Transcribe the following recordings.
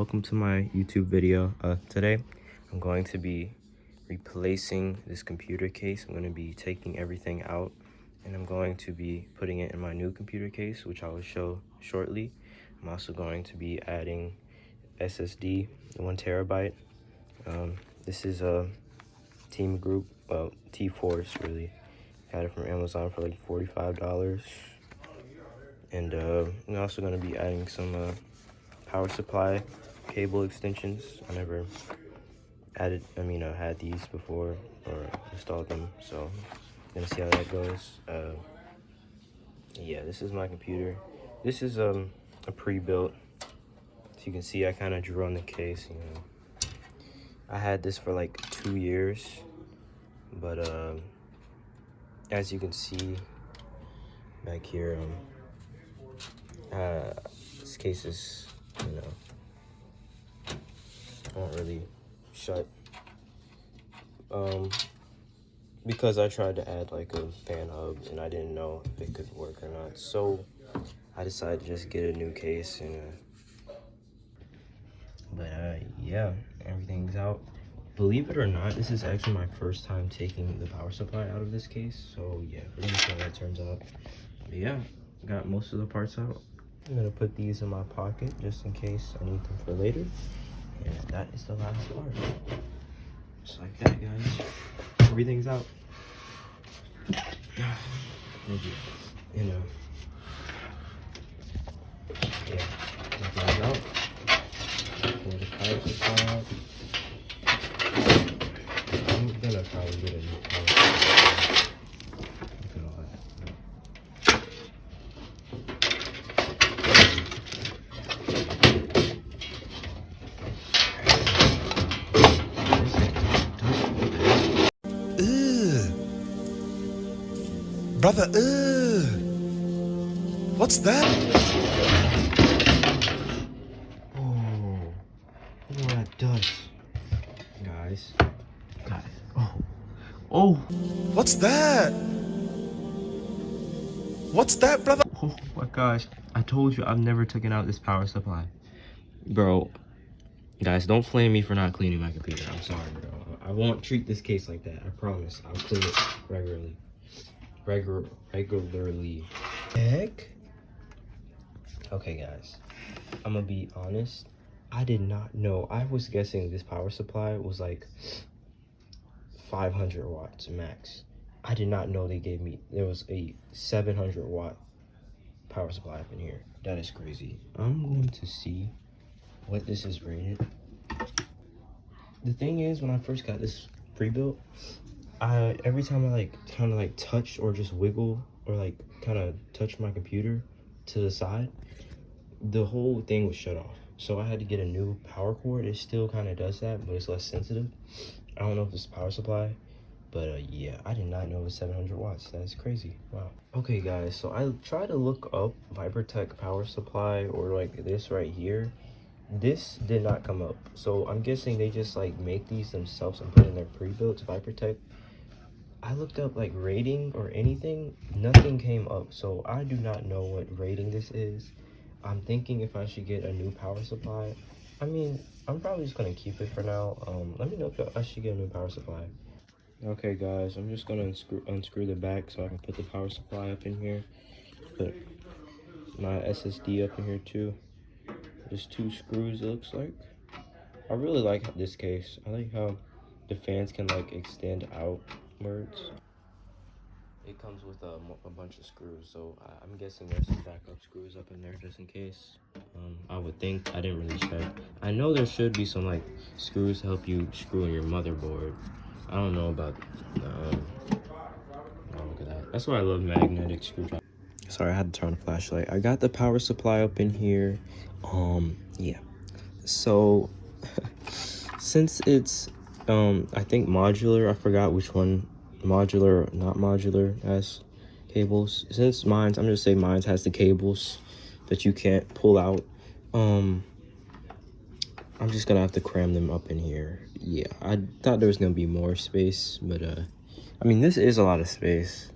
welcome to my YouTube video. Today I'm going to be replacing this computer case. I'm going to be taking everything out and I'm going to be putting it in my new computer case, which I will show shortly. I'm also going to be adding SSD, 1 terabyte. This is a Team Group, well, T-Force really. Got it from Amazon for like $45. And I'm also going to be adding some power supply cable extensions. I never had these before or installed them, so I'm gonna see how that goes. Yeah, this is my computer. This is a pre-built. So you can see I kind of drew on the case. I had this for like 2 years, but as you can see back here, this case is, won't really shut. Because I tried to add like a fan hub and I didn't know if it could work or not. So I decided to just get a new case and yeah, everything's out. Believe it or not, this is actually my first time taking the power supply out of this case. So yeah, we're gonna see how that turns out. But yeah, got most of the parts out. I'm gonna put these in my pocket just in case I need them for later. And that is the last part. Just like that, guys. Everything's out. Thank you. Yeah, everything's out. For the power supply. I'm gonna probably get a new power supply. Look at all that. Brother, what's that? Oh, look at that dust. Guys. Oh. What's that? What's that, brother? Oh my gosh. I told you I've never taken out this power supply. Bro, guys, don't flame me for not cleaning my computer. I'm sorry, bro. I won't treat this case like that. I promise. I'll clean it regularly. Regularly. Heck? Okay, guys. I'm gonna be honest. I did not know. I was guessing this power supply was like 500 watts max. I did not know there was a 700 watt power supply up in here. That is crazy. I'm going to see what this is rated. The thing is, when I first got this pre-built, every time I kind of touch or just wiggle or kind of touch my computer to the side, the whole thing was shut off. So I had to get a new power cord. It still kind of does that, but it's less sensitive. I don't know if it's power supply, but yeah, I did not know it was 700 watts. That's crazy. Wow. Okay, guys, so I tried to look up Vipertech power supply or like this right here. This did not come up. So I'm guessing they just make these themselves and put in their pre-built Vipertech. I looked up rating or anything, nothing came up. So I do not know what rating this is. I'm thinking if I should get a new power supply. I mean, I'm probably just gonna keep it for now. Let me know if I should get a new power supply. Okay, guys, I'm just gonna unscrew the back so I can put the power supply up in here. Put my SSD up in here too. Just 2 screws, it looks like. I really like this case. I like how the fans can extend outwards. It comes with a bunch of screws, so I'm guessing there's some backup screws up in there just in case. I would think. I didn't really check. I know there should be some screws to help you screw in your motherboard. I don't know about. Oh, look at that. That's why I love magnetic screwdrivers. Sorry, I had to turn the flashlight. I got the power supply up in here. Yeah. So since it's I think modular, I forgot which one, modular or not modular, has cables. Since I'm gonna say mine has the cables that you can't pull out. I'm just gonna have to cram them up in here. Yeah, I thought there was gonna be more space, but I mean, this is a lot of space.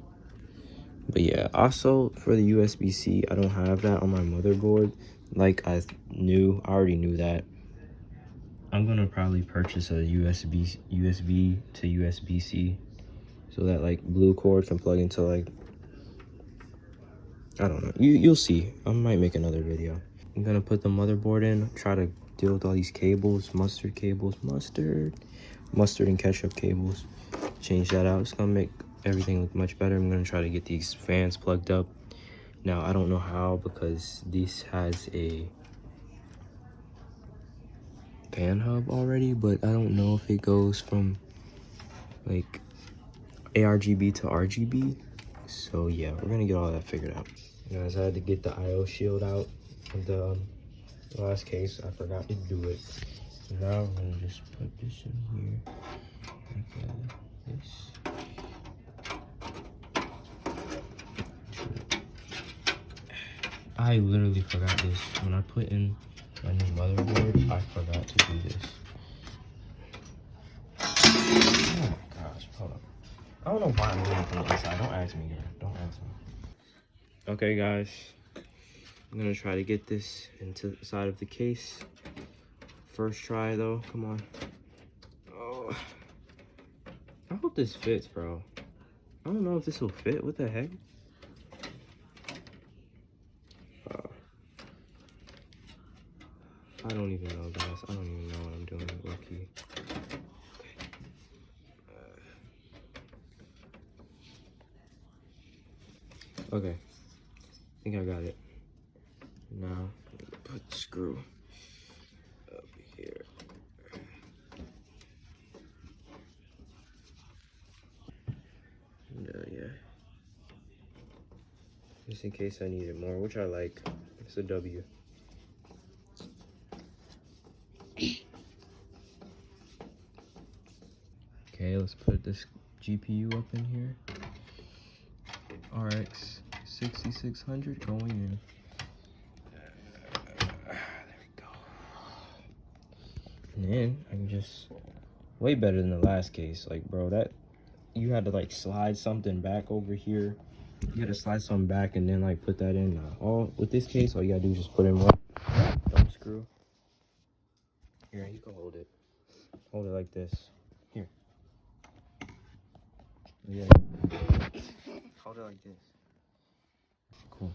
But yeah, also for the USB-C, I don't have that on my motherboard. I already knew that. I'm gonna probably purchase a USB to USB-C, so that like blue cord can plug into like, I don't know. You'll see. I might make another video. I'm gonna put the motherboard in. Try to deal with all these cables, mustard cables, mustard and ketchup cables. Change that out. It's gonna make everything look much better. I'm gonna try to get these fans plugged up. Now I don't know how, because this has a fan hub already, but I don't know if it goes from like ARGB to RGB. So yeah, we're gonna get all that figured out. Guys, I had to get the IO shield out of the last case. I forgot to do it. So now I'm gonna just put this in here. Like this. I literally forgot this. When I put in my new motherboard, I forgot to do this. Oh my gosh, hold up. I don't know why I'm doing it from the inside. Don't ask me, girl. Don't ask me. Okay, guys. I'm gonna try to get this into the side of the case. First try, though. Come on. Oh. I hope this fits, bro. I don't know if this will fit. What the heck? I don't even know, guys. I don't even know what I'm doing. Lucky. Okay. I think I got it. Now, put the screw up here. Yeah. Just in case I need it more, which I like. It's a W. Okay, let's put this GPU up in here. RX 6600 going in. There we go. And then I can just, way better than the last case. Like, bro, that you had to like slide something back over here. You had to slide something back and then like put that in. All with this case, all you gotta do is just put in one thumb screw. Here, you can hold it. Hold it like this. Here. Yeah. Hold it like this. Cool.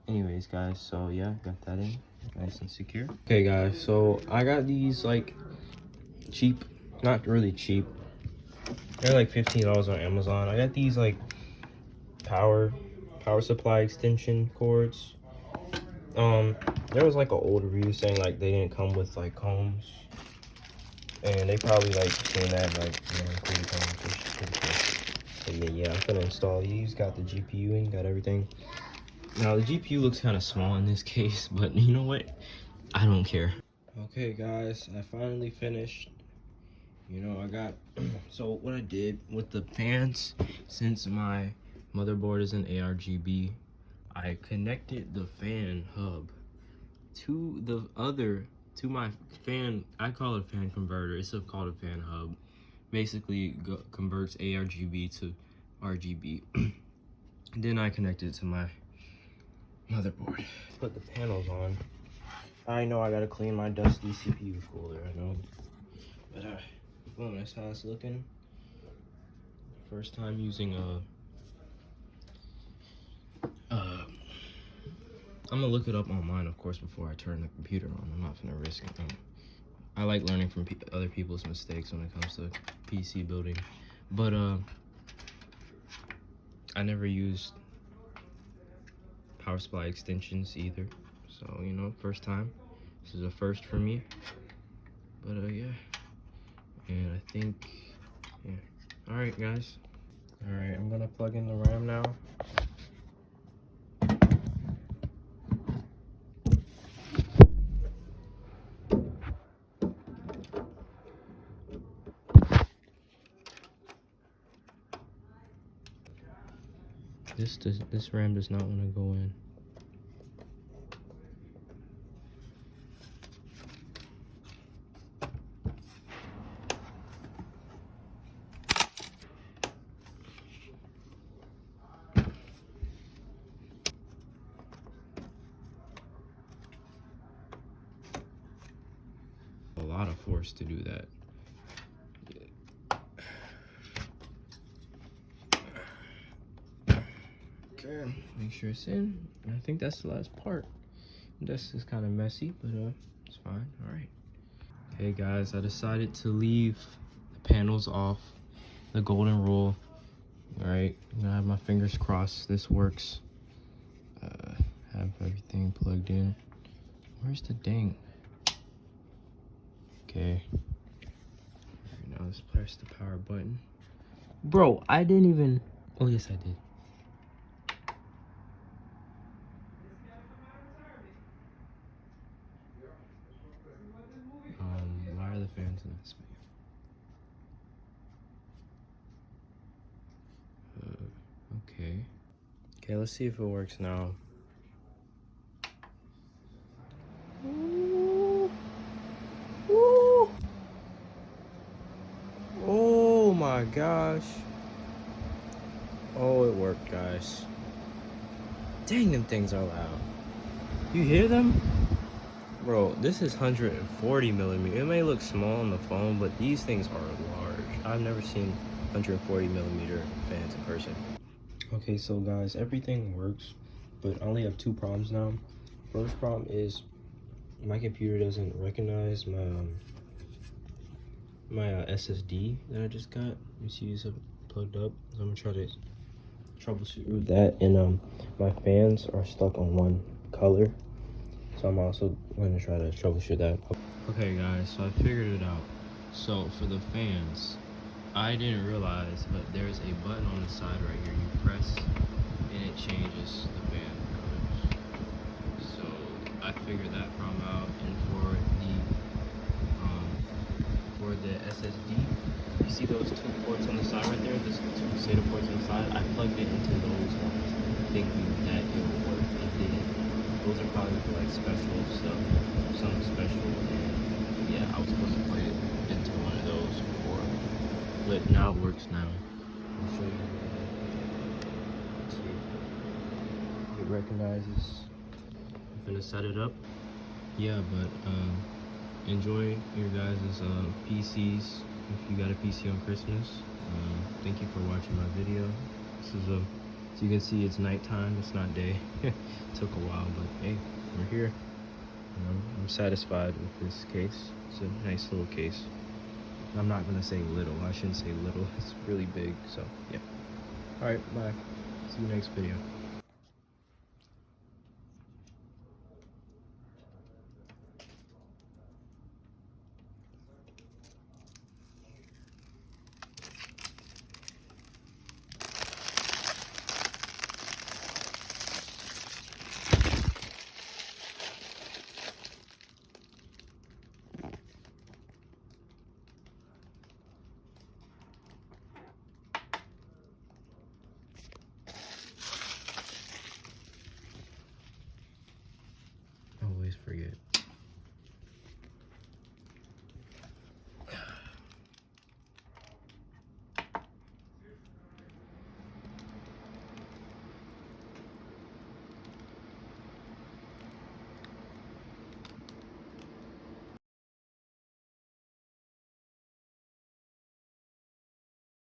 Anyways, guys, so yeah, got that in nice and secure. Okay, guys, so I got these like cheap, not really cheap. They're like $15 on Amazon. I got these like power supply extension cords. There was like an old review saying like they didn't come with like combs, and they probably like seen that like, you know, included combs, which is pretty cool. So yeah, I'm gonna install these. Got the GPU in, got everything. Now the GPU looks kind of small in this case, but you know what? I don't care. Okay, guys, I finally finished. You know, I got so what I did with the fans, since my motherboard is an ARGB, I connected the fan hub to my fan. I call it a fan converter. It's called a fan hub. Basically converts ARGB to RGB. Then I connected it to my motherboard. Put the panels on. I know I gotta clean my dusty CPU cooler, I know. But boom, that's how it's looking. First time using I'm gonna look it up online, of course, before I turn the computer on. I'm not gonna risk it. I like learning from other people's mistakes when it comes to PC building. But I never used power supply extensions either. So, you know, first time. This is a first for me. But yeah. And I think, yeah. Alright, guys. Alright, I'm gonna plug in the RAM now. This RAM does not want to go in. A lot of force to do that. Okay, make sure it's in. And I think that's the last part. This is kind of messy, but it's fine. All right. Okay, guys, I decided to leave the panels off, the golden rule. All right, I'm gonna have my fingers crossed this works. Have everything plugged in. Where's the dang? Okay. Now let's press the power button. Bro, I didn't even. Oh yes, I did. Why are the fans not spinning? Okay. Okay, let's see if it works now. Ooh. Ooh. Oh my gosh. Oh, it worked, guys. Dang, them things are loud. You hear them? Bro, this is 140 millimeter. It may look small on the phone, but these things are large. I've never seen 140 millimeter fans in person. Okay, so guys, everything works, but I only have two problems now. First problem is my computer doesn't recognize my SSD that I just got. You see these are plugged up. So I'm gonna try to troubleshoot that, and my fans are stuck on one color, so I'm also going to try to troubleshoot that. Okay guys, so I figured it out. So for the fans, I didn't realize, but there's a button on the side right here. You press and it changes the fan colors. So I figured that problem out. And for the SSD, you see those two ports on the side right there, those two SATA ports on the side, I plugged it into those ones thinking that it would work. It didn't. Those are probably for like special stuff, something special, and yeah, I was supposed to plug it into one of those before, but now it works now. I'll show you. See, it recognizes. I'm gonna set it up. Yeah, but enjoy your guys' PCs if you got a PC on Christmas. Thank you for watching my video. This is as you can see, it's nighttime, it's not day. Took a while, but hey, we're here. I'm satisfied with this case. It's a nice little case. I'm not gonna say little, I shouldn't say little, it's really big, so yeah. Alright, bye. See you next video. Always forget.